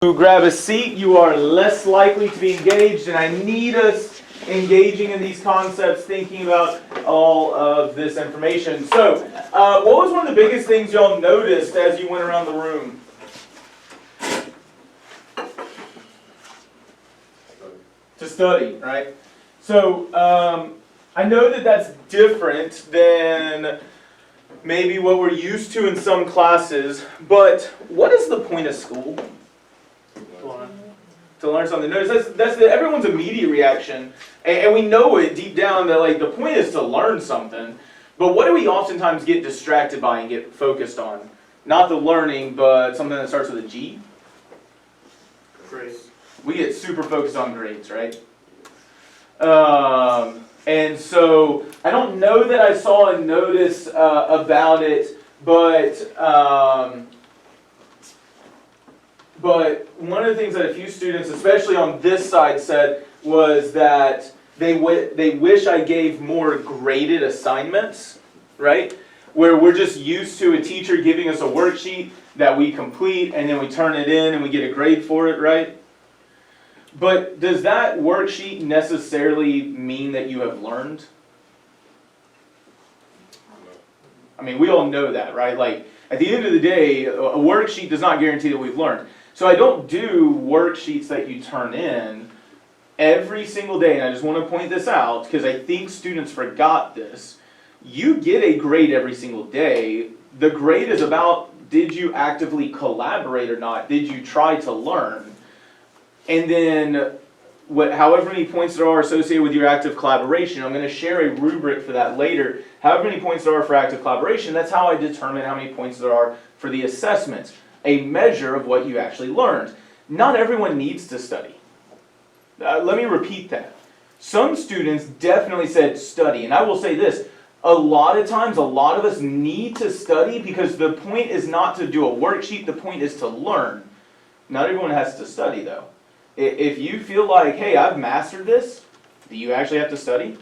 Grab a seat, you are less likely to be engaged, and I need us engaging in these concepts, thinking about all of this information. So, what was one of the biggest things y'all noticed as you went around the room? To study, right? So, I know that that's different than maybe what we're used to in some classes, but what is the point of school? To learn something. Notice that's everyone's immediate reaction, and we know it deep down that like the point is to learn something. But what do we oftentimes get distracted by and get focused on? Not the learning, but something that starts with a G. Grades. We get super focused on grades, right? And so I don't know that I saw a notice about it, But one of the things that a few students, especially on this side, said was that they wish I gave more graded assignments, right? Where we're just used to a teacher giving us a worksheet that we complete and then we turn it in and we get a grade for it, right? But does that worksheet necessarily mean that you have learned? I mean, we all know that, right? Like, at the end of the day, a worksheet does not guarantee that we've learned. So I don't do worksheets that you turn in every single day, and I just want to point this out because I think students forgot this. You get a grade every single day. The grade is about, did you actively collaborate or not? Did you try to learn? And then however many points there are associated with your active collaboration, I'm going to share a rubric for that later. However many points there are for active collaboration, that's how I determine how many points there are for the assessments. A measure of what you actually learned. Not everyone needs to study. Let me repeat that. Some students definitely said study, and I will say this, a lot of times, a lot of us need to study because the point is not to do a worksheet, the point is to learn. Not everyone has to study though. If you feel like, hey, I've mastered this, do you actually have to study?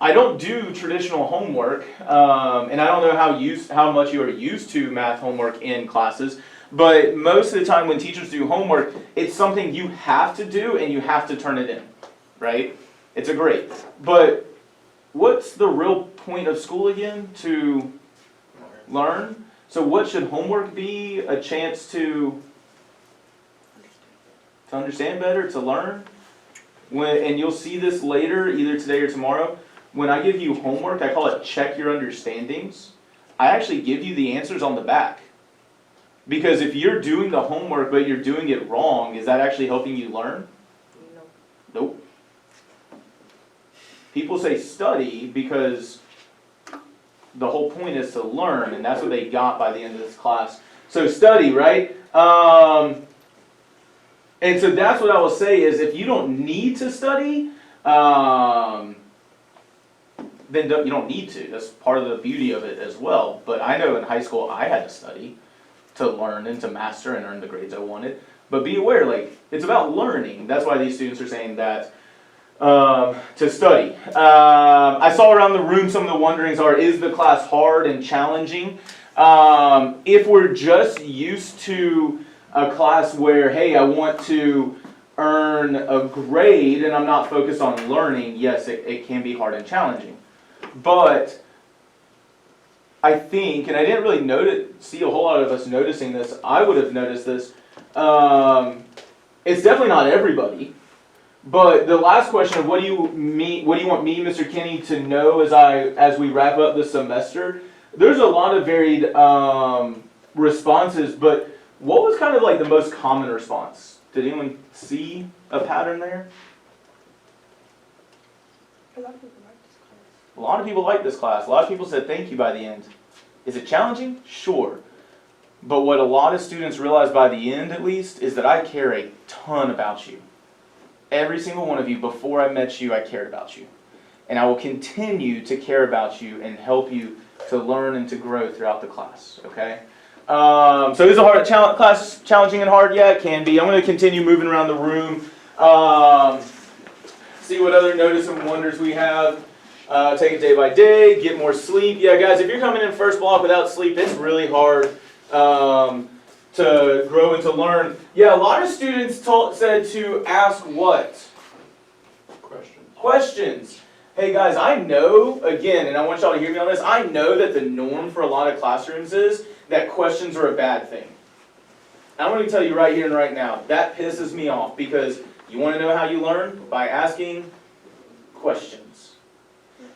I don't do traditional homework, and I don't know how much you are used to math homework in classes, but most of the time when teachers do homework, it's something you have to do and you have to turn it in, right? It's a grade. But what's the real point of school again? To learn. So what should homework be? A chance to understand better, to learn? And you'll see this later, either today or tomorrow. When I give you homework, I call it check your understandings. I actually give you the answers on the back. Because if you're doing the homework but you're doing it wrong, is that actually helping you learn? No. Nope. People say study because the whole point is to learn, and that's what they got by the end of this class. So study, right? And so that's what I will say is if you don't need to study, then you don't need to. That's part of the beauty of it as well. But I know in high school I had to study to learn and to master and earn the grades I wanted. But be aware, like, it's about learning. That's why these students are saying that to study. I saw around the room some of the wonderings are, is the class hard and challenging? If we're just used to a class where, hey, I want to earn a grade and I'm not focused on learning, yes, it can be hard and challenging. But I think, and I didn't really see a whole lot of us noticing this, I would have noticed this, it's definitely not everybody, but the last question of what do you want me, Mr. Kinney, to know as we wrap up the semester, there's a lot of varied responses, but what was kind of like the most common response? Did anyone see a pattern there? A lot of people like this class. A lot of people like this class. A lot of people said thank you by the end. Is it challenging? Sure. But what a lot of students realize by the end, at least, is that I care a ton about you. Every single one of you, before I met you, I cared about you. And I will continue to care about you and help you to learn and to grow throughout the class, okay? So is the class challenging and hard? Yeah, it can be. I'm going to continue moving around the room. See what other notice and wonders we have. Take it day by day, get more sleep. Yeah, guys, if you're coming in first block without sleep, it's really hard to grow and to learn. Yeah, a lot of students said to ask what? Questions. Hey guys, I know, again, and I want y'all to hear me on this, I know that the norm for a lot of classrooms is that questions are a bad thing. I'm going to tell you right here and right now, that pisses me off because you want to know how you learn? By asking questions.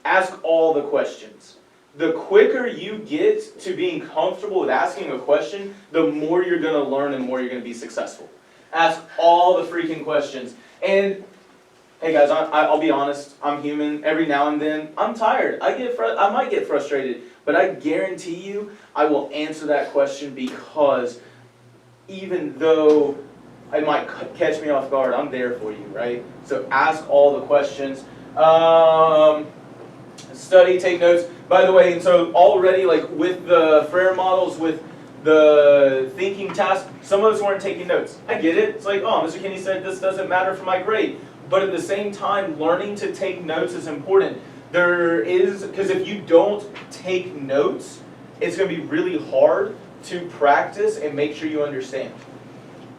Ask all the questions. The quicker you get to being comfortable with asking a question, the more you're going to learn and more you're going to be successful. Ask all the freaking questions. And hey guys, I'll be honest, I'm human. Every now and then, I'm tired. I might get frustrated, but I guarantee you, I will answer that question because even though it might catch me off guard, I'm there for you, right? So ask all the questions. Study, take notes. By the way, and so already like with the Frere models, with the thinking task, some of us weren't taking notes. I get it. It's like, oh, Mr. Kinney said this doesn't matter for my grade. But at the same time, learning to take notes is important. Because if you don't take notes, it's going to be really hard to practice and make sure you understand.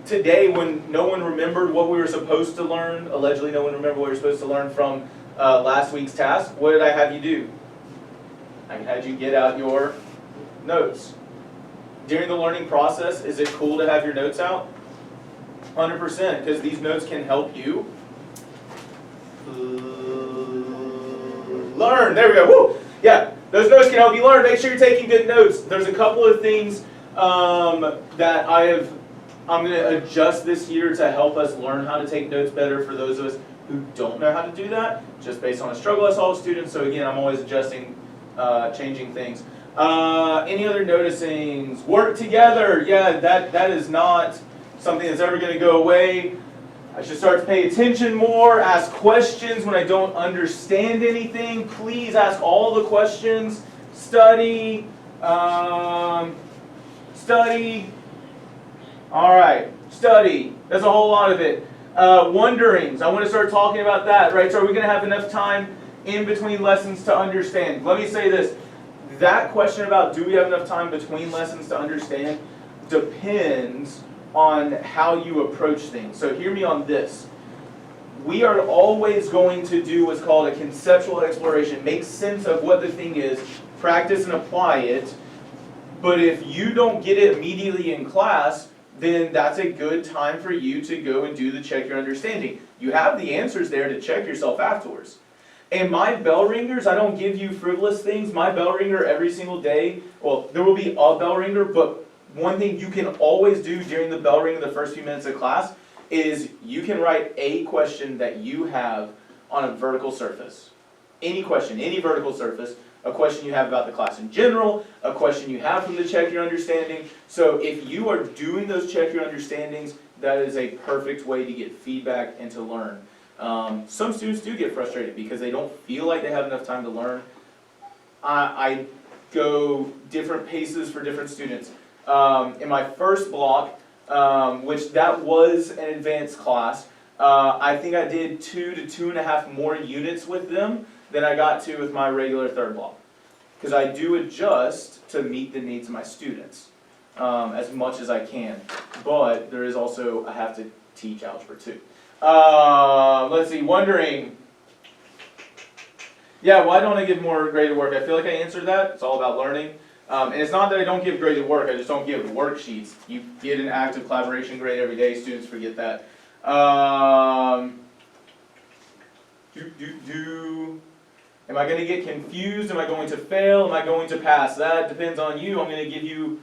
Today, when no one remembered what we were supposed to learn, allegedly no one remembered what we were supposed to learn from last week's task, what did I have you do? I had you get out your notes. During the learning process, is it cool to have your notes out? 100%, because these notes can help you learn. There we go. Woo! Yeah, those notes can help you learn. Make sure you're taking good notes. There's a couple of things that I'm going to adjust this year to help us learn how to take notes better for those of us who don't know how to do that, just based on a struggle I saw with students. So again, I'm always adjusting, changing things. Any other noticings? Work together. Yeah, that is not something that's ever going to go away. I should start to pay attention more, ask questions when I don't understand anything. Please ask all the questions. Study. Study. All right, study. That's a whole lot of it. Wonderings. I want to start talking about that, right? So are we going to have enough time in between lessons to understand? Let me say this. That question about do we have enough time between lessons to understand depends on how you approach things. So hear me on this. We are always going to do what's called a conceptual exploration, make sense of what the thing is, practice and apply it. But if you don't get it immediately in class, then that's a good time for you to go and do the check your understanding. You have the answers there to check yourself afterwards. And my bell ringers, I don't give you frivolous things. My bell ringer every single day, well, there will be a bell ringer, but one thing you can always do during the bell ring in the first few minutes of class is you can write a question that you have on a vertical surface. Any question, any vertical surface, a question you have about the class in general, a question you have from the check your understanding. So if you are doing those check your understandings, that is a perfect way to get feedback and to learn. Some students do get frustrated because they don't feel like they have enough time to learn. I go different paces for different students. In my first block, which that was an advanced class, I think I did 2 to 2.5 more units with them than I got to with my regular third block. Because I do adjust to meet the needs of my students as much as I can. But there is also, I have to teach Algebra 2. Let's see, wondering, yeah, why don't I give more graded work? I feel like I answered that. It's all about learning. And it's not that I don't give graded work, I just don't give worksheets. You get an active collaboration grade every day, students forget that. Am I going to get confused? Am I going to fail? Am I going to pass? That depends on you. I'm going to give you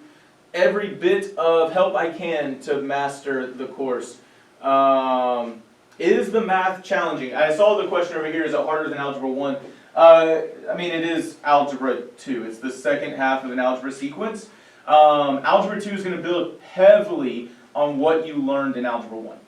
every bit of help I can to master the course. Is the math challenging? I saw the question over here, is it harder than Algebra 1? I mean, it is Algebra 2. It's the second half of an algebra sequence. Algebra 2 is going to build heavily on what you learned in Algebra 1.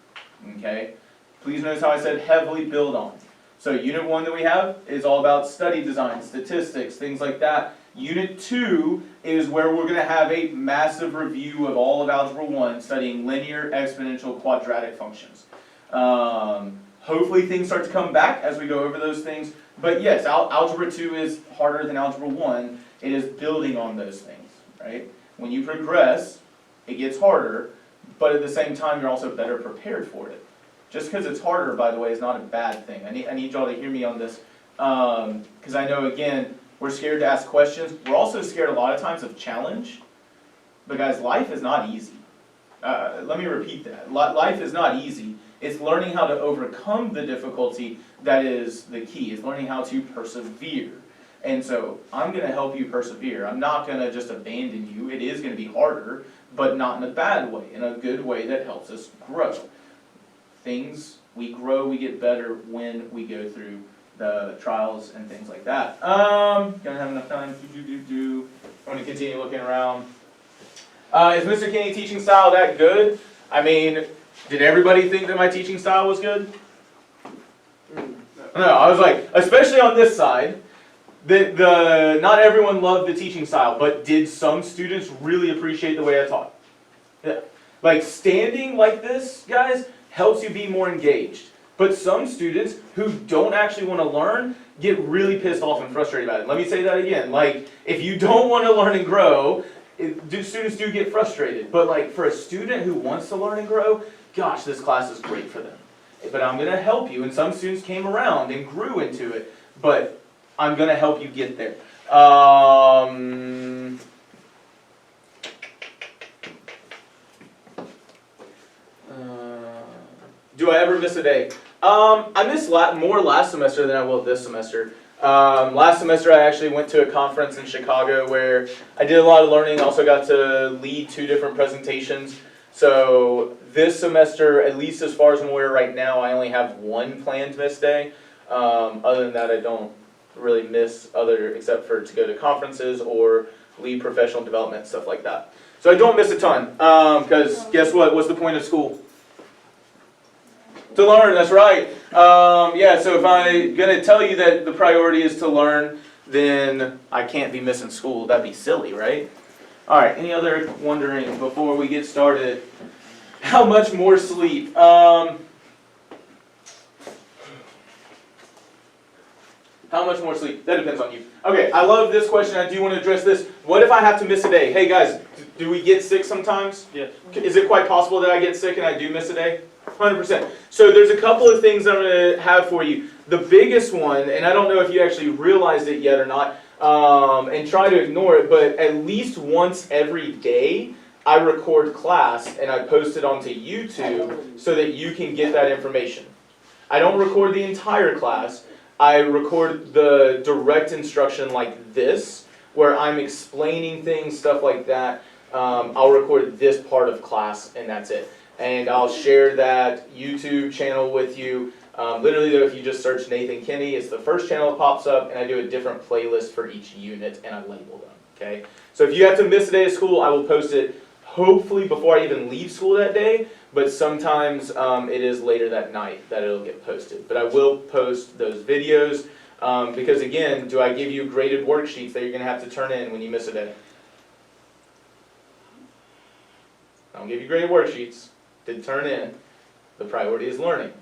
Okay? Please notice how I said heavily build on. So Unit 1 that we have is all about study design, statistics, things like that. Unit 2 is where we're going to have a massive review of all of Algebra 1, studying linear, exponential, quadratic functions. Hopefully things start to come back as we go over those things. But yes, Algebra 2 is harder than Algebra 1. It is building on those things, right? When you progress, it gets harder, but at the same time, you're also better prepared for it. Just because it's harder, by the way, is not a bad thing. I need y'all to hear me on this, because I know, again, we're scared to ask questions. We're also scared a lot of times of challenge, but guys, life is not easy. Let me repeat that. Life is not easy. It's learning how to overcome the difficulty that is the key. It's learning how to persevere. And so I'm going to help you persevere. I'm not going to just abandon you. It is going to be harder, but not in a bad way, in a good way that helps us grow. We grow, we get better when we go through the trials and things like that. Gonna have enough time. I'm going to continue looking around. Is Mr. Kenny teaching style that good? I mean, did everybody think that my teaching style was good? No, I was like, especially on this side, not everyone loved the teaching style, but did some students really appreciate the way I taught? Yeah. Like standing like this, guys, helps you be more engaged. But some students who don't actually want to learn get really pissed off and frustrated about it. Let me say that again. Like, if you don't want to learn and grow, students do get frustrated. But like for a student who wants to learn and grow, gosh, this class is great for them. But I'm going to help you. And some students came around and grew into it. But I'm going to help you get there. Do I ever miss a day? I missed more last semester than I will this semester. Last semester I actually went to a conference in Chicago where I did a lot of learning, also got to lead 2 different presentations. So this semester, at least as far as I'm aware right now, I only have 1 planned miss day. Other than that, I don't really miss except for to go to conferences or lead professional development, stuff like that. So I don't miss a ton, because guess what? What's the point of school? To learn, that's right. Yeah, so if I'm going to tell you that the priority is to learn, then I can't be missing school. That'd be silly, right? All right, any other wondering before we get started? How much more sleep? How much more sleep? That depends on you. Okay, I love this question. I do want to address this. What if I have to miss a day? Hey guys, do we get sick sometimes? Yes. Is it quite possible that I get sick and I do miss a day? 100%. So there's a couple of things I'm going to have for you. The biggest one, and I don't know if you actually realized it yet or not, and try to ignore it, but at least once every day, I record class and I post it onto YouTube so that you can get that information. I don't record the entire class. I record the direct instruction like this, where I'm explaining things, stuff like that. I'll record this part of class and that's it. And I'll share that YouTube channel with you. Literally though, if you just search Nathan Kinney, it's the first channel that pops up, and I do a different playlist for each unit, and I label them, okay? So if you have to miss a day of school, I will post it hopefully before I even leave school that day, but sometimes it is later that night that it'll get posted. But I will post those videos, because again, do I give you graded worksheets that you're going to have to turn in when you miss a day? I don't give you graded worksheets to turn in. The priority is learning.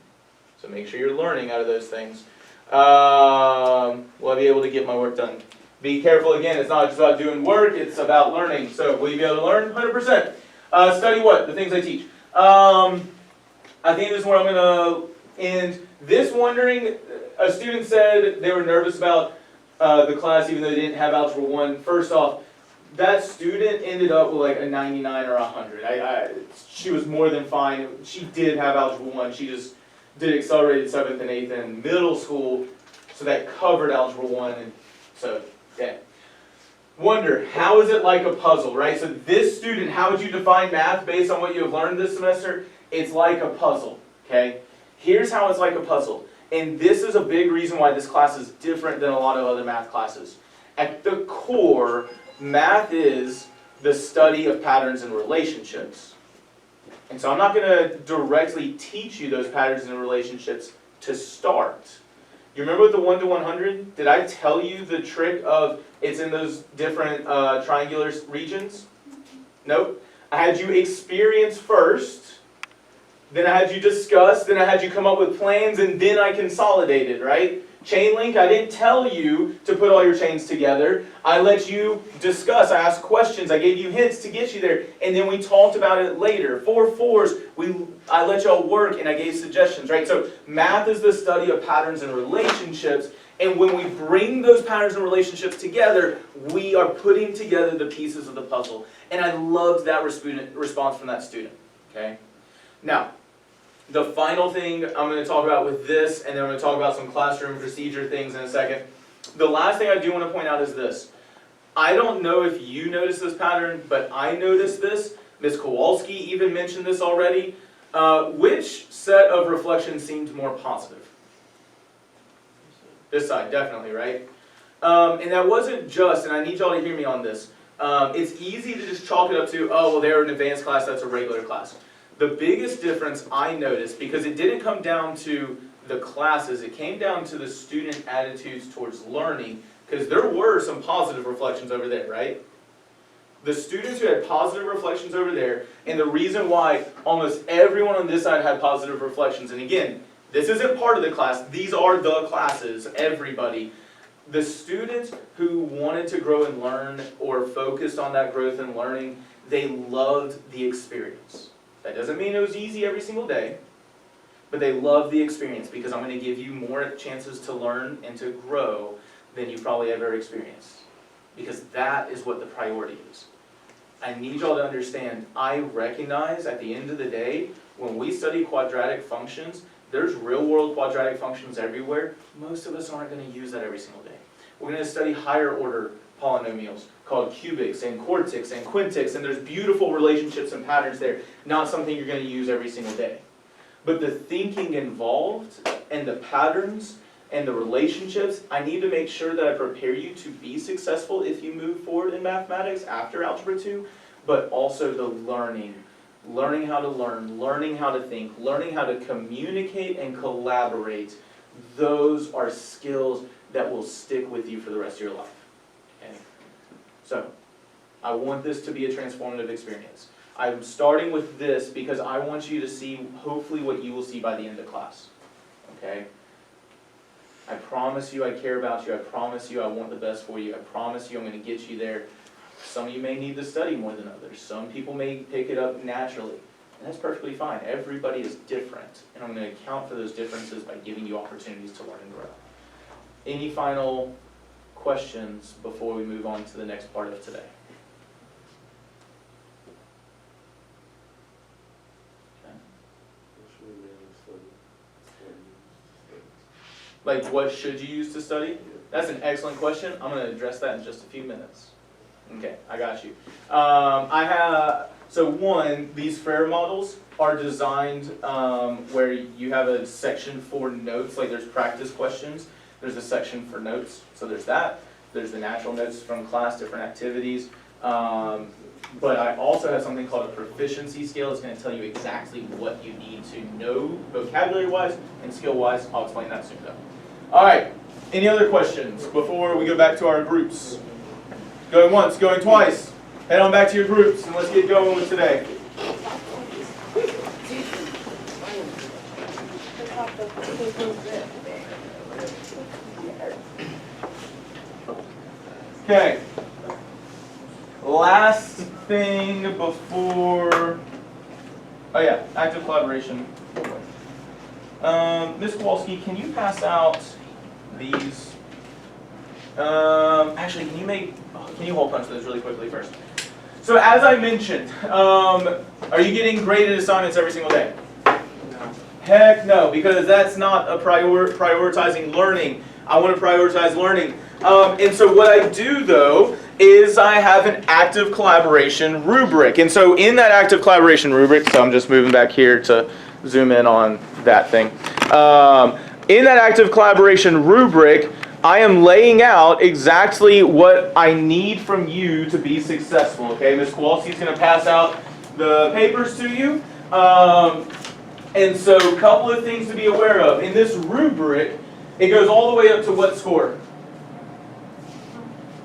So make sure you're learning out of those things. Will I be able to get my work done? Be careful again, it's not just about doing work, it's about learning. So will you be able to learn? 100%. Study what? The things I teach. I think this is where I'm going to end. This wondering, a student said they were nervous about the class even though they didn't have Algebra 1. First off, that student ended up with like a 99 or 100. She was more than fine. She did have Algebra 1. She just did accelerated 7th and 8th in middle school, so that covered Algebra 1. And so, yeah. Wonder, how is it like a puzzle, right? So this student, how would you define math based on what you have learned this semester? It's like a puzzle, okay? Here's how it's like a puzzle. And this is a big reason why this class is different than a lot of other math classes. At the core, math is the study of patterns and relationships. And so I'm not going to directly teach you those patterns and relationships to start. You remember with the 1 to 100? Did I tell you the trick of it's in those different triangular regions? Nope. I had you experience first, then I had you discuss, then I had you come up with plans, and then I consolidated, right? Chain link, I didn't tell you to put all your chains together. I let you discuss, I asked questions, I gave you hints to get you there, and then we talked about it later. 4-4s, I let y'all work and I gave suggestions, right? So math is the study of patterns and relationships, and when we bring those patterns and relationships together, we are putting together the pieces of the puzzle. And I loved that response from that student, okay? Now, the final thing I'm going to talk about with this, and then I'm going to talk about some classroom procedure things in a second. The last thing I do want to point out is this. I don't know if you noticed this pattern, but I noticed this. Ms. Kowalski even mentioned this already. Which set of reflections seemed more positive? This side, definitely, right? And that wasn't just, and I need y'all to hear me on this, it's easy to just chalk it up to, oh, well, they're an advanced class, that's a regular class. The biggest difference I noticed, because it didn't come down to the classes, it came down to the student attitudes towards learning, because there were some positive reflections over there, right? The students who had positive reflections over there, and the reason why almost everyone on this side had positive reflections, and again, this isn't part of the class, these are the classes, everybody. The students who wanted to grow and learn, or focused on that growth and learning, they loved the experience. That doesn't mean it was easy every single day, but they love the experience because I'm going to give you more chances to learn and to grow than you probably ever experienced. Because that is what the priority is. I need y'all to understand, I recognize at the end of the day, when we study quadratic functions, there's real world quadratic functions everywhere. Most of us aren't going to use that every single day. We're going to study higher order polynomials called cubics and quartics and quintics, and there's beautiful relationships and patterns there, not something you're going to use every single day. But the thinking involved and the patterns and the relationships, I need to make sure that I prepare you to be successful if you move forward in mathematics after Algebra 2, but also the learning how to learn, learning how to think, learning how to communicate and collaborate. Those are skills that will stick with you for the rest of your life. Okay? So, I want this to be a transformative experience. I'm starting with this because I want you to see hopefully what you will see by the end of class. Okay? I promise you I care about you. I promise you I want the best for you. I promise you I'm going to get you there. Some of you may need to study more than others. Some people may pick it up naturally. And that's perfectly fine. Everybody is different. And I'm going to account for those differences by giving you opportunities to learn and grow. Any final questions before we move on to the next part of today? Like, what should you use to study? That's an excellent question. I'm going to address that in just a few minutes. Okay, I got you. So one, these FAIR models are designed where you have a section for notes, like there's practice questions. There's a section for notes, so there's that. There's the natural notes from class, different activities. But I also have something called a proficiency scale. It's going to tell you exactly what you need to know vocabulary-wise and skill-wise. I'll explain that soon though. All right, any other questions before we go back to our groups? Going once, going twice. Head on back to your groups and let's get going with today. Okay. Last thing before, oh yeah, active collaboration. Ms. Kowalski, can you pass out these? Actually, can you hole punch those really quickly first? So as I mentioned, are you getting graded assignments every single day? No. Heck no, because that's not a prioritizing learning. I want to prioritize learning. And so what I do though is I have an active collaboration rubric. And so in that active collaboration rubric, so I'm just moving back here to zoom in on that thing. In that active collaboration rubric, I am laying out exactly what I need from you to be successful. Okay, Ms. Kowalski is going to pass out the papers to you. And so a couple of things to be aware of. In this rubric, it goes all the way up to what score?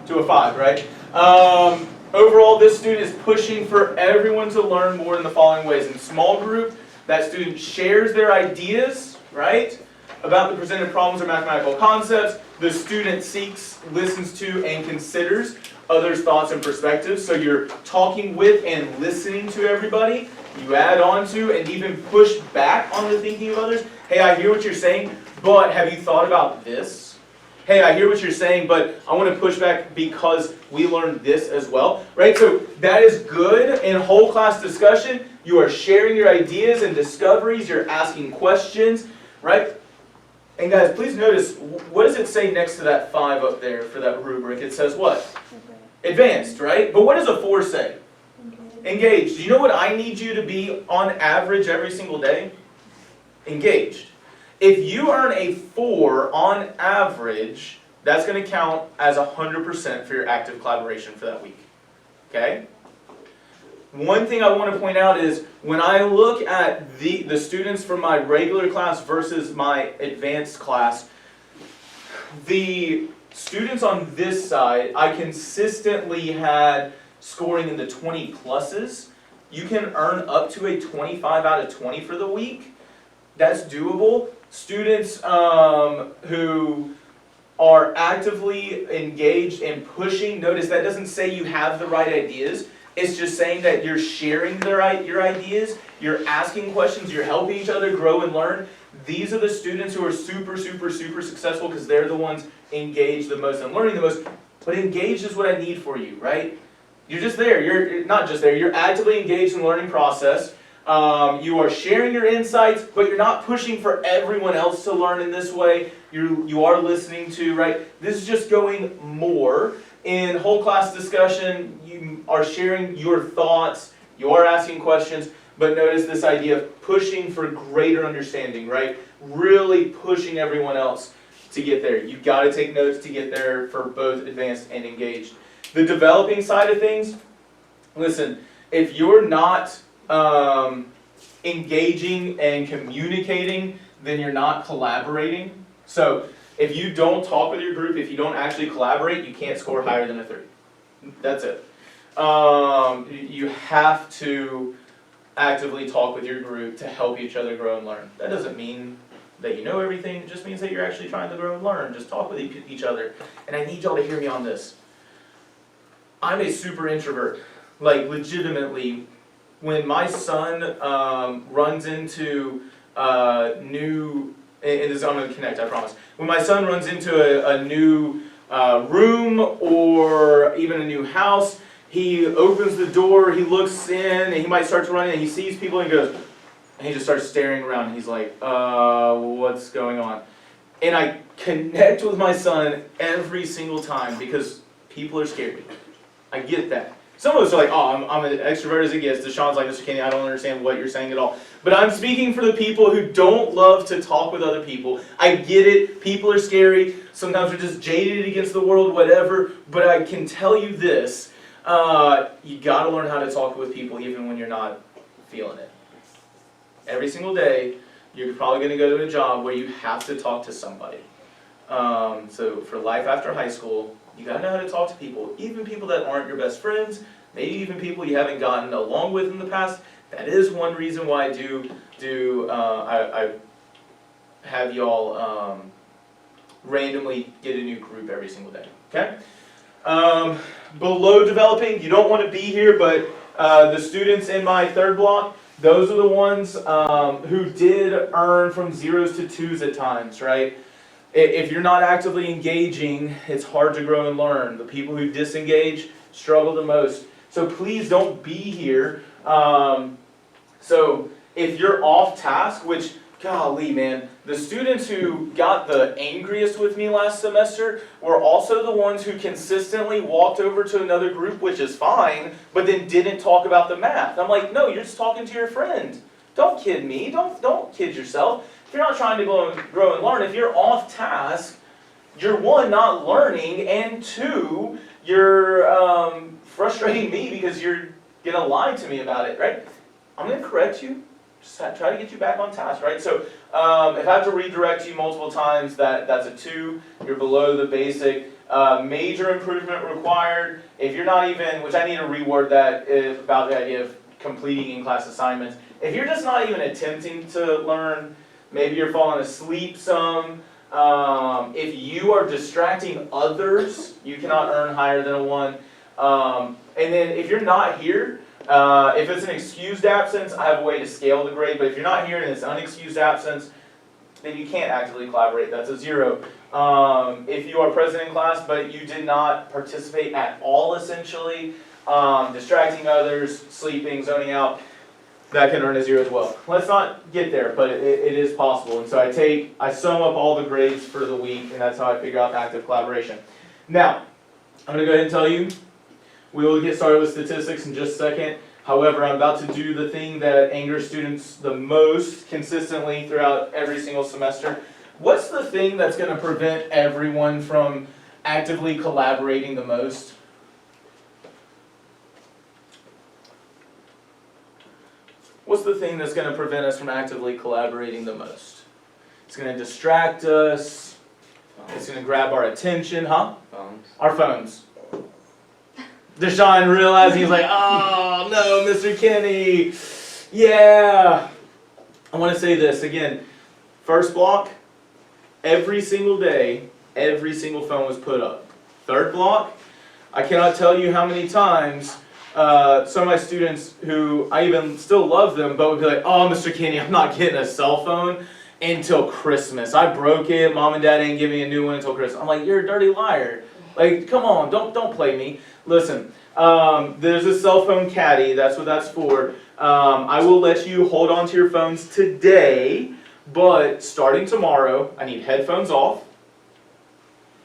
To a 5, right? Overall, this student is pushing for everyone to learn more in the following ways. In small group, that student shares their ideas, right? about the presented problems or mathematical concepts. The student seeks, listens to, and considers others' thoughts and perspectives. So you're talking with and listening to everybody. You add on to and even push back on the thinking of others. Hey, I hear what you're saying, but have you thought about this? Hey, I hear what you're saying, but I want to push back because we learned this as well, right? So that is good in whole class discussion. You are sharing your ideas and discoveries. You're asking questions, right? And guys, please notice, what does it say next to that 5 up there for that rubric? It says what? Advanced, right? But what does a 4 say? Engaged. Do you know what I need you to be on average every single day? Engaged. If you earn a 4 on average, that's going to count as 100% for your active collaboration for that week. Okay? One thing I want to point out is when I look at the students from my regular class versus my advanced class, the students on this side, I consistently had scoring in the 20 pluses. You can earn up to a 25 out of 20 for the week. That's doable. Students who are actively engaged and pushing, notice that doesn't say you have the right ideas. It's just saying that you're sharing your ideas, you're asking questions, you're helping each other grow and learn. These are the students who are super, super, super successful because they're the ones engaged the most and learning the most. But engaged is what I need for you, right? You're just there. You're not just there. You're actively engaged in the learning process. You are sharing your insights, but you're not pushing for everyone else to learn in this way. You are listening to, right? This is just going more. In whole class discussion, you are sharing your thoughts, you are asking questions, but notice this idea of pushing for greater understanding, right? Really pushing everyone else to get there. You've got to take notes to get there for both advanced and engaged. The developing side of things, listen, if you're not engaging and communicating, then you're not collaborating. So if you don't talk with your group, if you don't actually collaborate, you can't score higher than a 30. That's it. You have to actively talk with your group to help each other grow and learn. That doesn't mean that you know everything. It just means that you're actually trying to grow and learn. Just talk with each other. And I need y'all to hear me on this. I'm a super introvert. Like, legitimately, when my son runs into new... And this, I'm going to connect, I promise. When my son runs into a new room or even a new house, he opens the door, he looks in, and he might start to run in, and he sees people, and he goes, and he just starts staring around, and he's like, what's going on? And I connect with my son every single time because people are scary. I get that. Some of us are like, oh, I'm an extrovert as it gets. Deshaun's like, Mr. Kenny, I don't understand what you're saying at all. But I'm speaking for the people who don't love to talk with other people. I get it. People are scary. Sometimes we're just jaded against the world, whatever. But I can tell you this. You got to learn how to talk with people even when you're not feeling it. Every single day, you're probably going to go to a job where you have to talk to somebody. So for life after high school, you gotta know how to talk to people, even people that aren't your best friends, maybe even people you haven't gotten along with in the past. That is one reason why I have y'all randomly get a new group every single day. Okay. Below developing, you don't want to be here, but the students in my third block, those are the ones who did earn from 0s to 2s at times, right? If you're not actively engaging, it's hard to grow and learn. The people who disengage struggle the most. So please don't be here. So if you're off task, which, golly, man, the students who got the angriest with me last semester were also the ones who consistently walked over to another group, which is fine, but then didn't talk about the math. I'm like, no, you're just talking to your friend. Don't kid me. Don't kid yourself. If you're not trying to grow and learn, if you're off task, you're one, not learning, and two, you're frustrating me because you're going to lie to me about it, right? I'm going to correct you, just try to get you back on task, right? So if I have to redirect you multiple times, that's a 2. You're below the basic. Major improvement required. If you're not even, which I need to reword that about the idea of completing in-class assignments. If you're just not even attempting to learn, Maybe you're falling asleep some. If you are distracting others, you cannot earn higher than a 1. And then if you're not here, if it's an excused absence, I have a way to scale the grade, but if you're not here and it's unexcused absence, then you can't actively collaborate. That's a 0. If you are present in class, but you did not participate at all, essentially, distracting others, sleeping, zoning out, that can earn a 0 as well. Let's not get there, but it is possible. And so I sum up all the grades for the week, and that's how I figure out active collaboration. Now, I'm going to go ahead and tell you, we will get started with statistics in just a second. However, I'm about to do the thing that angers students the most consistently throughout every single semester. What's the thing that's going to prevent everyone from actively collaborating the most? What's the thing that's going to prevent us from actively collaborating the most? It's going to distract us. It's going to grab our attention, huh? Phones. Our phones. Deshaun realized, he's like, oh no, Mr. Kenny. Yeah. I want to say this again. First block, every single day, every single phone was put up. Third block, I cannot tell you how many times some of my students who I even still love them, but would be like, oh, Mr. Kenny, I'm not getting a cell phone until Christmas. I broke it. Mom and Dad ain't giving me a new one until Christmas. I'm like, you're a dirty liar. Like, come on, don't play me. Listen, there's a cell phone caddy. That's what that's for. I will let you hold on to your phones today, but starting tomorrow, I need headphones off.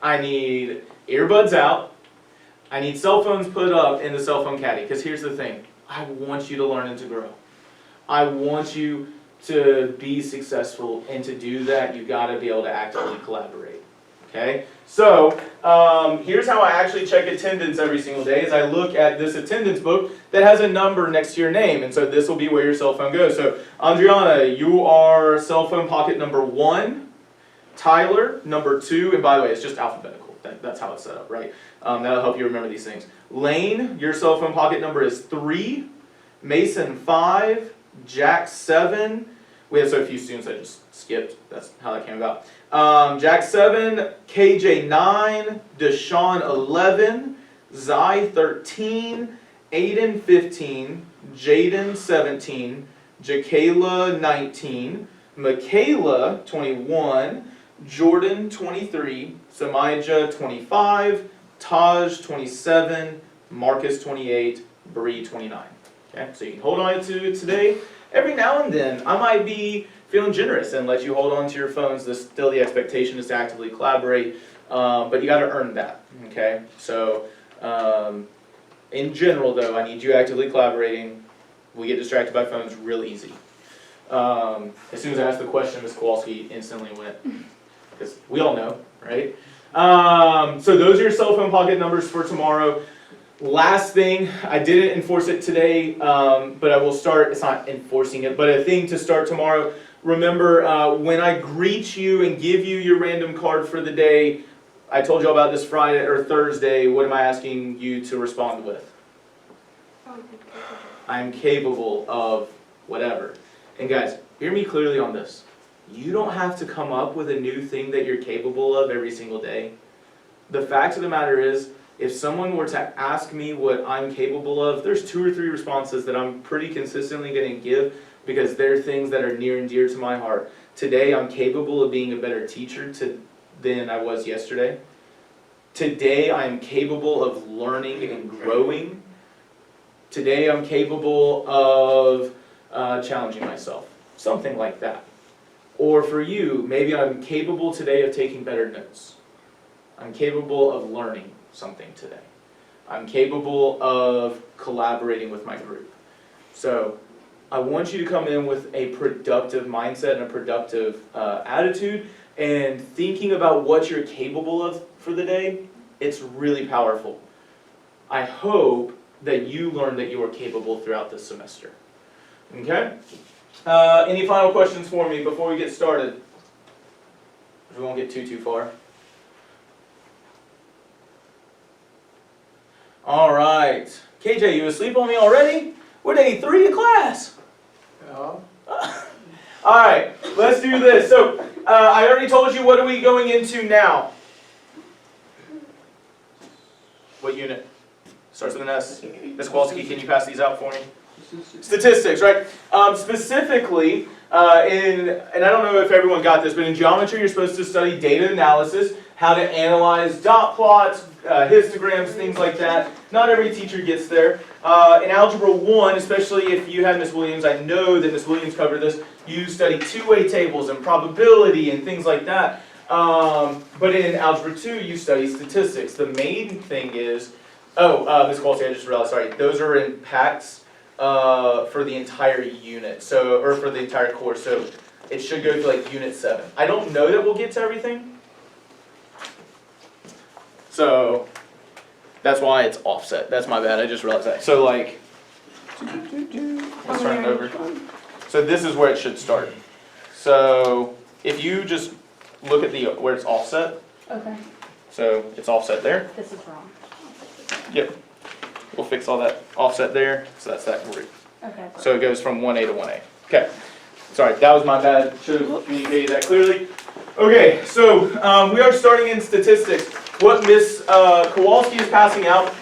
I need earbuds out. I need cell phones put up in the cell phone caddy. Because here's the thing. I want you to learn and to grow. I want you to be successful, and to do that, you got to be able to actively collaborate. Okay? So, here's how I actually check attendance every single day, is I look at this attendance book that has a number next to your name, and so this will be where your cell phone goes. So, Andriana, you are cell phone pocket number 1, Tyler, number 2, and by the way, it's just alphabetical. That's how it's set up, right? That'll help you remember these things. Lane, your cell phone pocket number is 3, Mason 5, Jack 7. We have so few students I just skipped. That's how that came about. Jack 7, KJ 9, Deshaun 11, Zai 13, Aiden 15, Jaden 17, Jakayla 19, Michaela 21, Jordan 23, Samijah 25, Taj 27, Marcus 28, Bree 29. Okay, so you can hold on to it today. Every now and then, I might be feeling generous and let you hold on to your phones. Still, the expectation is to actively collaborate, but you got to earn that. Okay, so in general, though, I need you actively collaborating. We get distracted by phones real easy. As soon as I asked the question, Ms. Kowalski instantly went, because we all know, right? So those are your cell phone pocket numbers for tomorrow. Last thing, I didn't enforce it today, but I will start, it's not enforcing it, but a thing to start tomorrow. Remember, when I greet you and give you your random card for the day, I told you about this Friday or Thursday, what am I asking you to respond with? I'm capable of whatever. And guys, hear me clearly on this. You don't have to come up with a new thing that you're capable of every single day. The fact of the matter is, if someone were to ask me what I'm capable of, there's 2 or 3 responses that I'm pretty consistently going to give, because they're things that are near and dear to my heart. Today, I'm capable of being a better teacher than I was yesterday. Today, I'm capable of learning and growing. Today, I'm capable of challenging myself. Something like that. Or for you, maybe I'm capable today of taking better notes. I'm capable of learning something today. I'm capable of collaborating with my group. So I want you to come in with a productive mindset and a productive attitude, and thinking about what you're capable of for the day. It's really powerful. I hope that you learn that you are capable throughout this semester. Okay? Any final questions for me before we get started? We won't get too far. All right. KJ, you asleep on me already? We're day 3 of class. Yeah. All right. let's do this. So, I already told you, what are we going into now? What unit? Starts with an S. Ms. Kowalski, can you pass these out for me? Statistics, right? Specifically, and I don't know if everyone got this, but in geometry you're supposed to study data analysis, how to analyze dot plots, histograms, things like that. Not every teacher gets there. In Algebra 1, especially if you had Ms. Williams, I know that Ms. Williams covered this, you study two-way tables and probability and things like that. But in Algebra 2, you study statistics. The main thing is, Ms. Kowalski, I just realized, sorry, those are in packs for the entire unit, so, or for the entire course, so it should go to like Unit 7. I don't know that we'll get to everything, so that's why it's offset. That's my bad, I just realized that. So like, let's turn it over. So this is where it should start. So if you just look at the where it's offset. Okay. So it's offset there. This is wrong. Yep. We'll fix all that offset there. So that's that group. Okay. So it goes from 1A to 1A. Okay. Sorry, that was my bad. Should have communicated that clearly. Okay, so we are starting in statistics. What Ms. Kowalski is passing out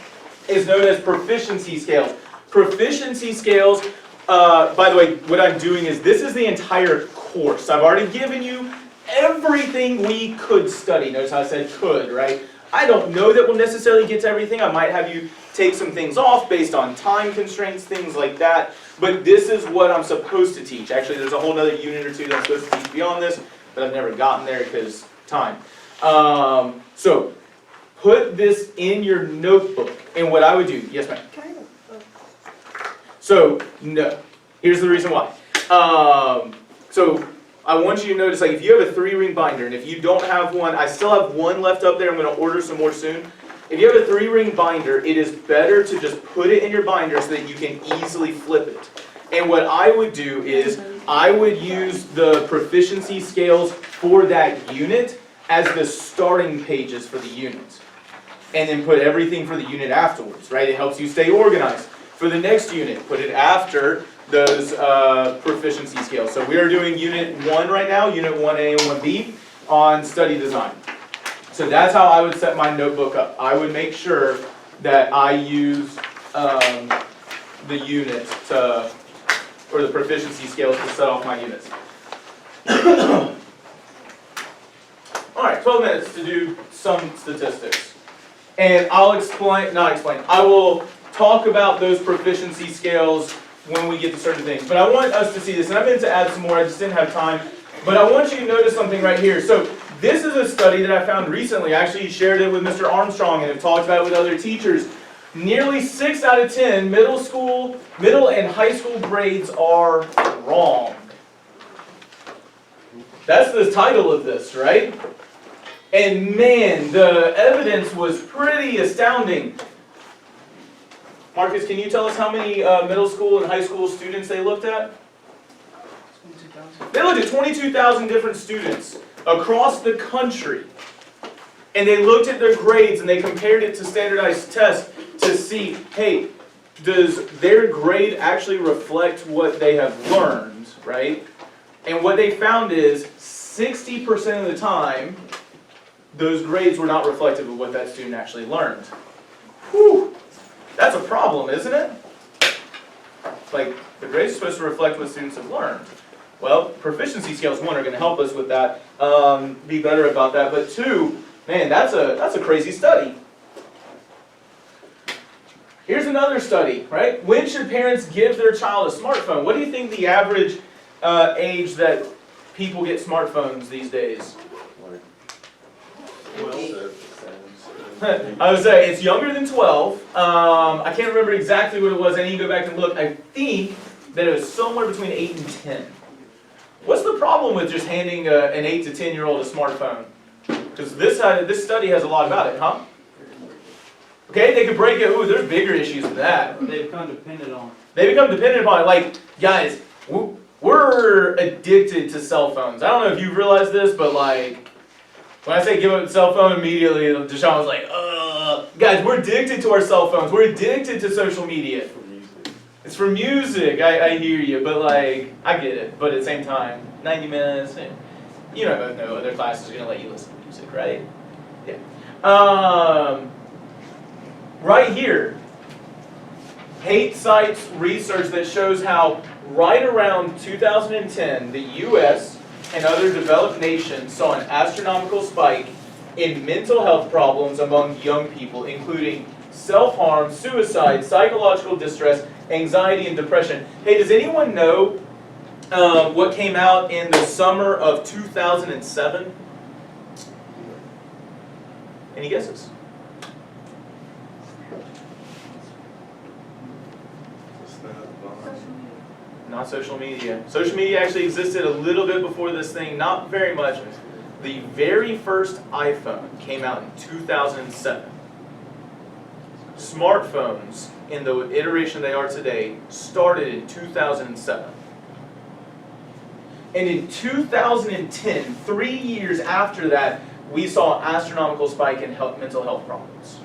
is known as proficiency scales. Proficiency scales, by the way, what I'm doing is this is the entire course. I've already given you everything we could study. Notice how I said could, right? I don't know that we'll necessarily get to everything. I might have you take some things off based on time constraints, things like that. But this is what I'm supposed to teach. Actually, there's a whole other unit or two that I'm supposed to teach beyond this, but I've never gotten there because time. So put this in your notebook. And what I would do, yes ma'am? So, no. Here's the reason why. So I want you to notice, like if you have a 3-ring binder, and if you don't have one, I still have one left up there, I'm going to order some more soon. If you have a 3-ring binder, it is better to just put it in your binder so that you can easily flip it. And what I would do is, I would use the proficiency scales for that unit as the starting pages for the unit. And then put everything for the unit afterwards, right? It helps you stay organized. For the next unit, put it after those proficiency scales. So we are doing Unit 1 right now, Unit 1A and 1B on study design. So that's how I would set my notebook up. I would make sure that I use the unit to, or the proficiency scales to set off my units. Alright, 12 minutes to do some statistics. And I'll I will talk about those proficiency scales when we get to certain things. But I want us to see this, and I meant to add some more, I just didn't have time. But I want you to notice something right here. So this is a study that I found recently. I actually shared it with Mr. Armstrong and have talked about it with other teachers. Nearly 6 out of 10 middle and high school grades are wrong. That's the title of this, right? And man, the evidence was pretty astounding. Marcus, can you tell us how many middle school and high school students they looked at? 22,000. They looked at 22,000 different students across the country. And they looked at their grades and they compared it to standardized tests to see, hey, does their grade actually reflect what they have learned, right? And what they found is 60% of the time, those grades were not reflective of what that student actually learned. Whew. That's a problem, isn't it? Like, the grades are supposed to reflect what students have learned. Well, proficiency scales, 1, are going to help us with that, be better about that. But 2, man, that's a crazy study. Here's another study, right? When should parents give their child a smartphone? What do you think the average age that people get smartphones these days? I would say it's younger than 12. I can't remember exactly what it was. I need to go back and look. I think that it was somewhere between 8 and 10. What's the problem with just handing an 8 to 10-year-old a smartphone? Because this study has a lot about it, huh? Okay, they could break it. Ooh, there's bigger issues than that. They become dependent on it. They become dependent upon it. Like, guys, we're addicted to cell phones. I don't know if you realize this, but like, when I say give up the cell phone, immediately Deshaun was like, guys, we're addicted to our cell phones. We're addicted to social media. It's for music, I hear you, but like, I get it. But at the same time, 90 minutes, you both know other classes are going to let you listen to music, right? Yeah. Right here, hate sites research that shows how right around 2010, the US and other developed nations saw an astronomical spike in mental health problems among young people, including self-harm, suicide, psychological distress, anxiety, and depression. Hey, does anyone know what came out in the summer of 2007? Any guesses? Not social media. Social media actually existed a little bit before this thing, not very much. The very first iPhone came out in 2007. Smartphones, in the iteration they are today, started in 2007. And in 2010, 3 years after that, we saw an astronomical spike in mental health problems.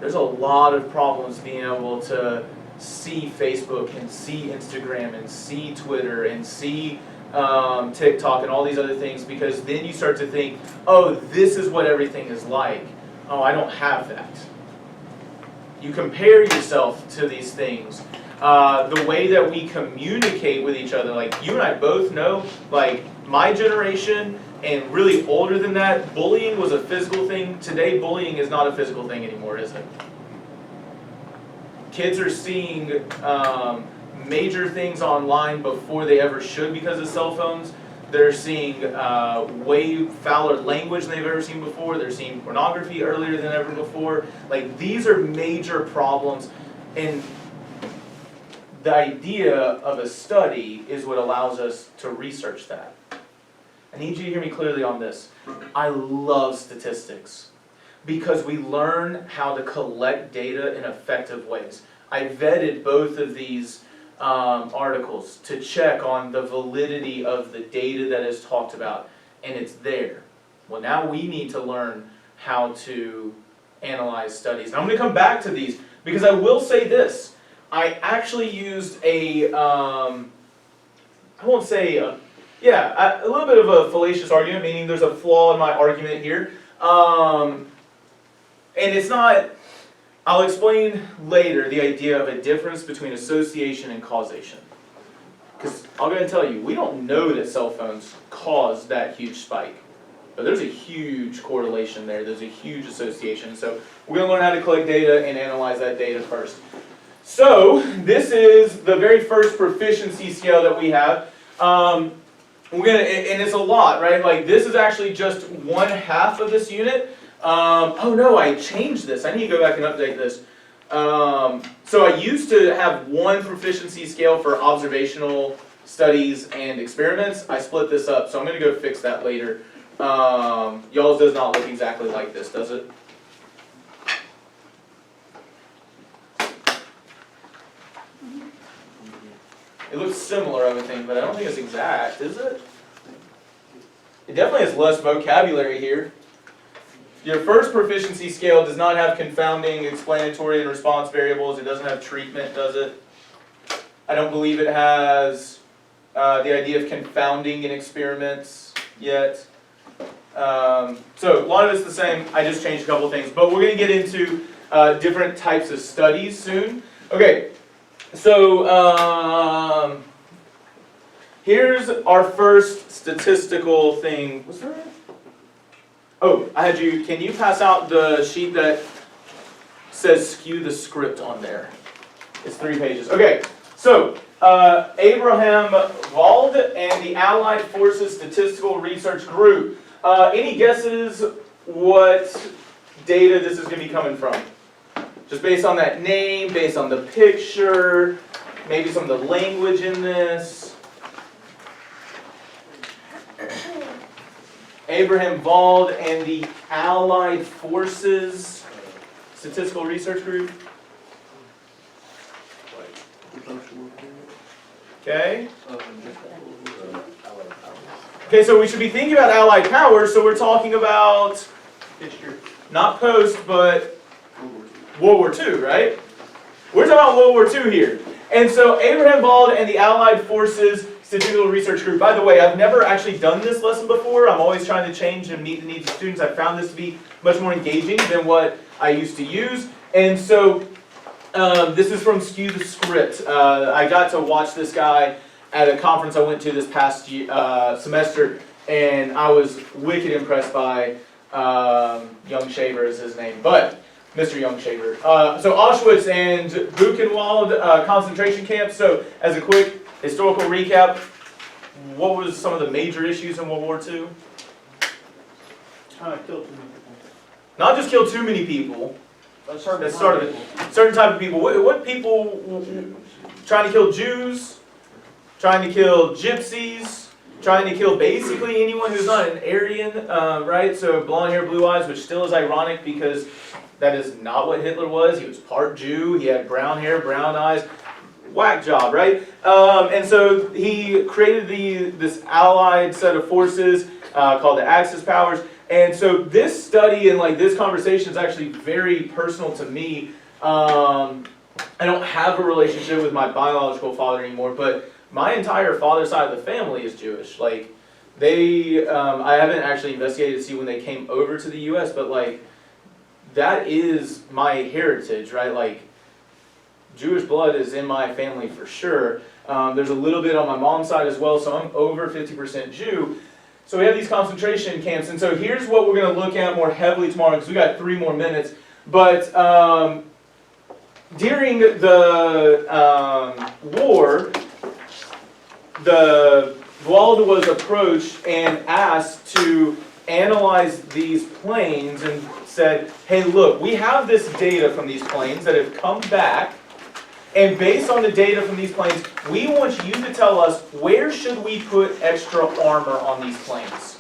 There's a lot of problems being able to see Facebook and see Instagram and see Twitter and see TikTok and all these other things, because then you start to think, oh, this is what everything is like. Oh, I don't have that. You compare yourself to these things. The way that we communicate with each other, like you and I both know, like my generation and really older than that, bullying was a physical thing. Today, bullying is not a physical thing anymore, is it? Kids are seeing major things online before they ever should because of cell phones. They're seeing way fouler language than they've ever seen before. They're seeing pornography earlier than ever before. Like, these are major problems, and the idea of a study is what allows us to research that. I need you to hear me clearly on this. I love statistics because we learn how to collect data in effective ways. I vetted both of these articles to check on the validity of the data that is talked about, and it's there. Well, now we need to learn how to analyze studies. And I'm going to come back to these because I will say this. I actually used a, I won't say, a little bit of a fallacious argument, meaning there's a flaw in my argument here. And it's not, I'll explain later the idea of a difference between association and causation. Because I'll go ahead and tell you, we don't know that cell phones caused that huge spike. But there's a huge correlation there. There's a huge association. So we're going to learn how to collect data and analyze that data first. So this is the very first proficiency scale that we have. And it's a lot, right? Like, this is actually just 1/2 of this unit. Oh no, I changed this. I need to go back and update this. So I used to have one proficiency scale for observational studies and experiments. I split this up, so I'm going to go fix that later. Y'all's does not look exactly like this, does it? It looks similar, I would think, but I don't think it's exact, is it? It definitely has less vocabulary here. Your first proficiency scale does not have confounding, explanatory, and response variables. It doesn't have treatment, does it? I don't believe it has the idea of confounding in experiments yet. So a lot of it's the same. I just changed a couple things. But we're going to get into different types of studies soon. Okay. So here's our first statistical thing. Was there? Oh, can you pass out the sheet that says skew the script on there? It's 3 pages. Okay, so Abraham Wald and the Allied Forces Statistical Research Group. Any guesses what data this is going to be coming from? Just based on that name, based on the picture, maybe some of the language in this. Abraham Wald and the Allied Forces Statistical Research Group. Okay. Okay, so we should be thinking about Allied powers, so we're talking about, not post, but World War II, right? We're talking about World War II here. And so Abraham Bald and the Allied Forces Statistical Research Group. By the way, I've never actually done this lesson before. I'm always trying to change and meet the needs of students. I found this to be much more engaging than what I used to use. And so this is from Skew the Script. I got to watch this guy at a conference I went to this past semester, and I was wicked impressed by Young Shaver is his name, but Mr. Young Shaver. So Auschwitz and Buchenwald concentration camps. So as a quick historical recap, what was some of the major issues in World War II? Trying to kill too many people. Not just kill too many people. Certain type of people. What people? Trying to kill Jews, trying to kill gypsies, trying to kill basically anyone who's not an Aryan, right? So blonde hair, blue eyes, which still is ironic because that is not what Hitler was. He was part Jew. He had brown hair, brown eyes. Whack job, right? And so he created this allied set of forces called the Axis powers. And so this study and like this conversation is actually very personal to me. I don't have a relationship with my biological father anymore, but my entire father's side of the family is Jewish. Like they, I haven't actually investigated to see when they came over to the U.S., but like that is my heritage, right? Like Jewish blood is in my family for sure. There's a little bit on my mom's side as well, so I'm over 50% Jew. So we have these concentration camps, and so here's what we're going to look at more heavily tomorrow, because we got 3 more minutes. But during the war, the Wald was approached and asked to analyze these planes and said, hey, look, we have this data from these planes that have come back, and based on the data from these planes, we want you to tell us where should we put extra armor on these planes.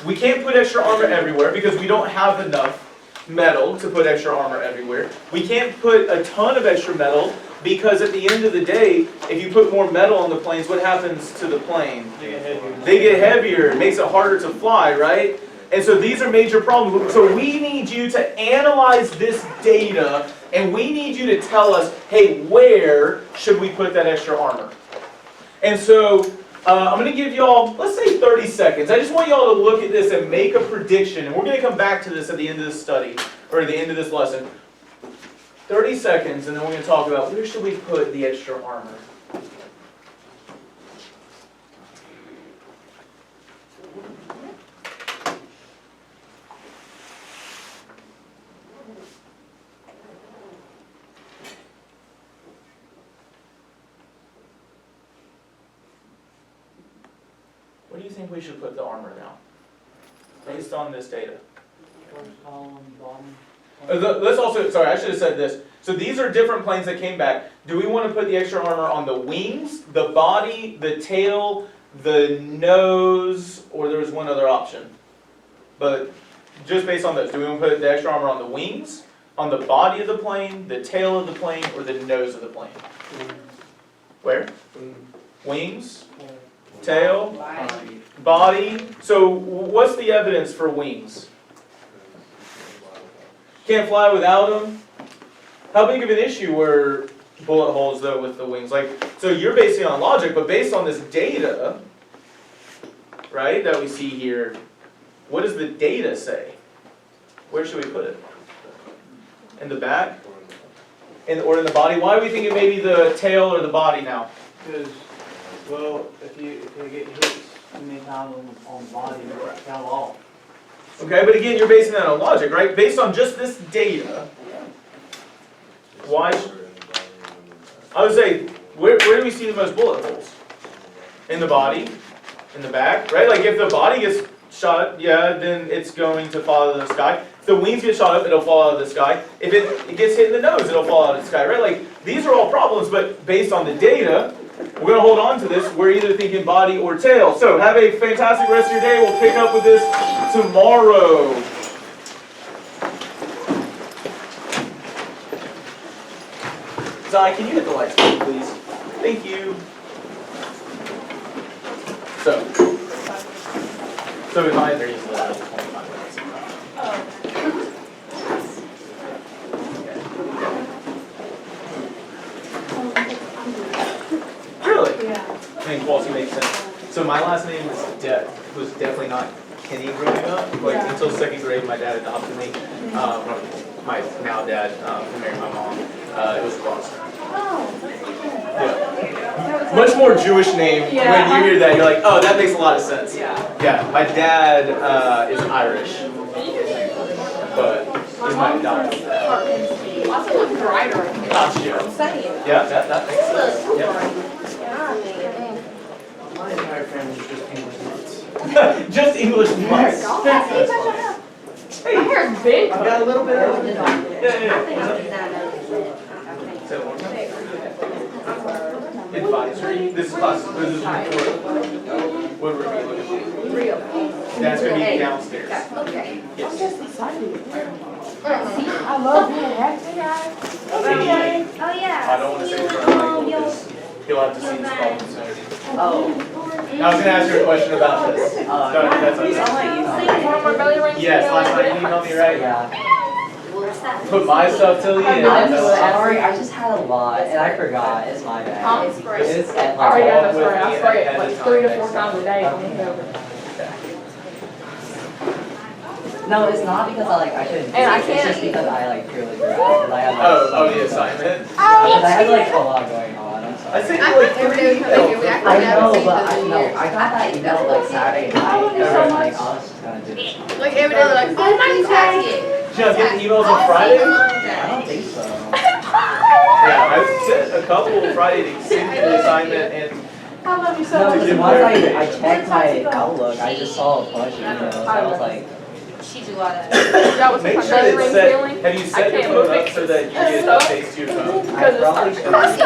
We can't put extra armor everywhere because we don't have enough metal to put extra armor everywhere. We can't put a ton of extra metal because at the end of the day, if you put more metal on the planes, what happens to the plane? They get heavier. They get heavier. It makes it harder to fly, right? And so these are major problems. So we need you to analyze this data, and we need you to tell us, hey, where should we put that extra armor? And so I'm going to give y'all, let's say 30 seconds. I just want y'all to look at this and make a prediction. And we're going to come back to this at the end of this study, or at the end of this lesson. 30 seconds, and then we're going to talk about where should we put the extra armor. Where do you think we should put the armor now, based on this data? First column, bottom. Let's also, sorry, I should have said this. So these are different planes that came back. Do we want to put the extra armor on the wings, the body, the tail, the nose, or there was one other option? But just based on those, do we want to put the extra armor on the wings, on the body of the plane, the tail of the plane, or the nose of the plane? Where? Wings, tail, body. So what's the evidence for wings? Can't fly without them. How big of an issue were bullet holes though with the wings? Like, so you're basing it on logic, but based on this data, right, that we see here, what does the data say? Where should we put it? In the back? Or in the body? Why do we think it may be the tail or the body now? Because, well, if you get hit too many times on the body, it fell off. Okay, but again, you're basing that on logic, right? Based on just this data, why? I would say, where do we see the most bullet holes? In the body, in the back, right? Like if the body gets shot, yeah, then it's going to fall out of the sky. If the wings get shot up, it'll fall out of the sky. If it gets hit in the nose, it'll fall out of the sky, right? Like these are all problems, but based on the data, we're going to hold on to this. We're either thinking body or tail. So have a fantastic rest of your day. We'll pick up with this tomorrow. Zai, can you hit the lights, please? Thank you. So in my theory, it's literally 25 minutes. Oh. Kowalski makes sense. So my last name was definitely not Kenny growing up. Like until second grade, my dad adopted me. My now dad, who married my mom, it was Boston. Yeah. Much more Jewish name. When you hear that, you're like, oh, that makes a lot of sense. Yeah. My dad is Irish, but he's my adopted dad. Also look brighter. Gotcha. Yeah, that makes sense. Yeah. My entire family is just English nuts. Just English nuts. My hair is big. I've got a little bit of it. Advisory. This is class. This is what we're looking at. That's going to be downstairs. Okay. Yes. I love being happy, guys. Oh yeah. I don't want to say it for Michael because he'll have to see this problem soon. Oh. I was going to ask you a question about this. That's okay. Yes, last night you emailed me, right? Yeah. Put my stuff till the end. I'm sorry, I just had a lot and I forgot. It's my bad. It's at I already got like, the spray. I spray it like 3 to 4 times a day. no, it's not because I couldn't. And I It's can't just because I purely forgot. 'Cause I had like, Oh, the assignment? because I had like a lot going on. I'm sorry. I sent you like 3 emails. I know, but I got that email like Saturday night. And I was like, I was just gonna do this. Like every day, like, oh my God. Did you not get the emails on Friday? I don't think so. Yeah, I sent a couple Friday to send you the assignment and I love you so No, much. because once I checked my Outlook, I just saw a bunch of emails. So I was like, She do all that. That was make my sure belly it's ring set. feeling. Have you set your can't phone move up it. so that you get updates to your phone? I probably should. You probably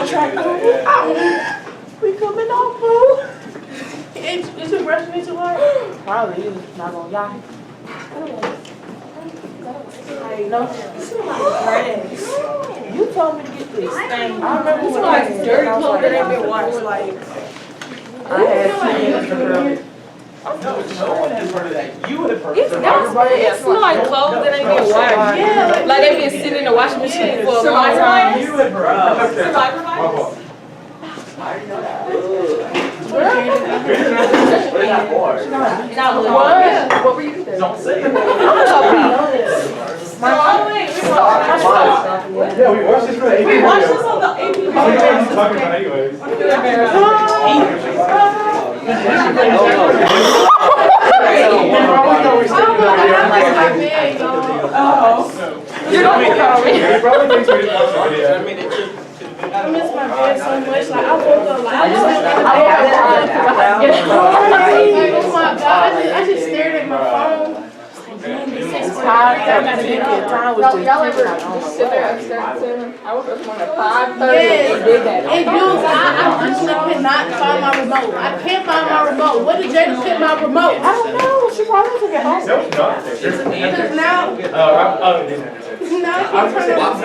should do that, yeah. We coming off, boo. Is it brushing me too hard? Probably is. Not gonna lie. No, this is my friends. You told me to get this thing. I remember when I was dirty clothes that ain't been washed. Like, I had 2 minutes to burn. No, no one has heard of that. You have heard of It smell like clothes that ain't been washed. Yeah. Like they been sitting in the washing machine for a long time. You have heard of Survivor bites? Where's that for? What were you doing? Don't say it. Oh wait, Yeah, we watched this for the AP. we watched this on the AP. How many times you talking about anyways? You don't pick on me. He probably thinks we didn't watch the video. I miss my bed so much. Like, I woke up like, I just oh my God, I just stared at my phone. Y'all ever just sit there upstairs at 7? I woke up this morning at 5:30 and did that. Hey, dude, I literally cannot find my remote. I can't find my remote. Where did Jada put my remote? I don't know. She probably took it home. No, it's not. Because now, Oh, it didn't have to say. now I can't turn it on.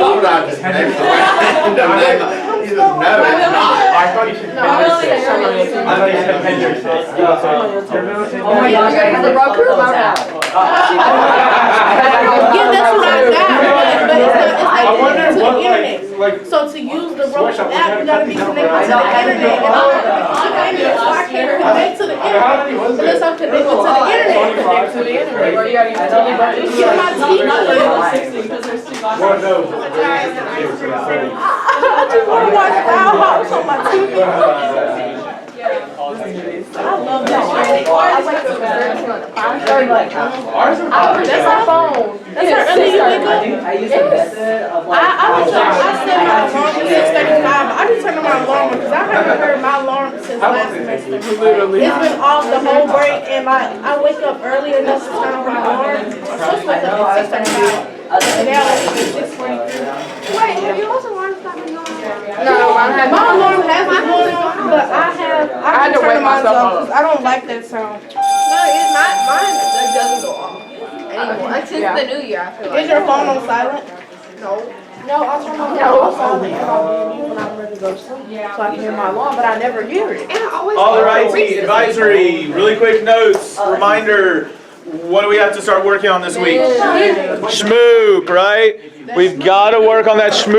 I thought you should. No, I don't think I really I thought you said pen your shit. Oh my gosh, I had to Roku cut those about out. Yeah, that's what I got. But it's I like wonder to the what, internet. like, So to use the Roku Switch up, app, you gotta be connected to the internet. And I'm on the internet, so I can't connect to the how many was internet unless I'm connected to the internet. Connect to the internet. Or you gotta use Get my TV. because there's 2 boxes. Lord knows. I wanna watch Foul House on my TV. I love that shit. I wake up at 5:30. Ours are That's my phone. That's how early you wake up. I use the method of like. I set my alarm at 6:35. I just turned on my alarm because I haven't heard my alarm since last semester. Literally. It's been off the whole break, and like I wake up early enough to turn on my alarm. I'm supposed to wake up at 6:35. And now it's 6:43. Wait, have you also learned something going on? No, I had My alarm has been going off, but I had to turn wake mine myself off up. because I don't like that sound. No, it's not mine. Like doesn't go off anymore. Like since Yeah. the new year, I feel like. Is your phone on silent? No. No, I turn my phone on silent when I'm ready to go to sleep, so I can hear my alarm, but I never hear it. And I always. All righty, advisory, really quick notes, reminder, what do we have to start working on this week? Schmoop, right? We've got to work on that schmoop.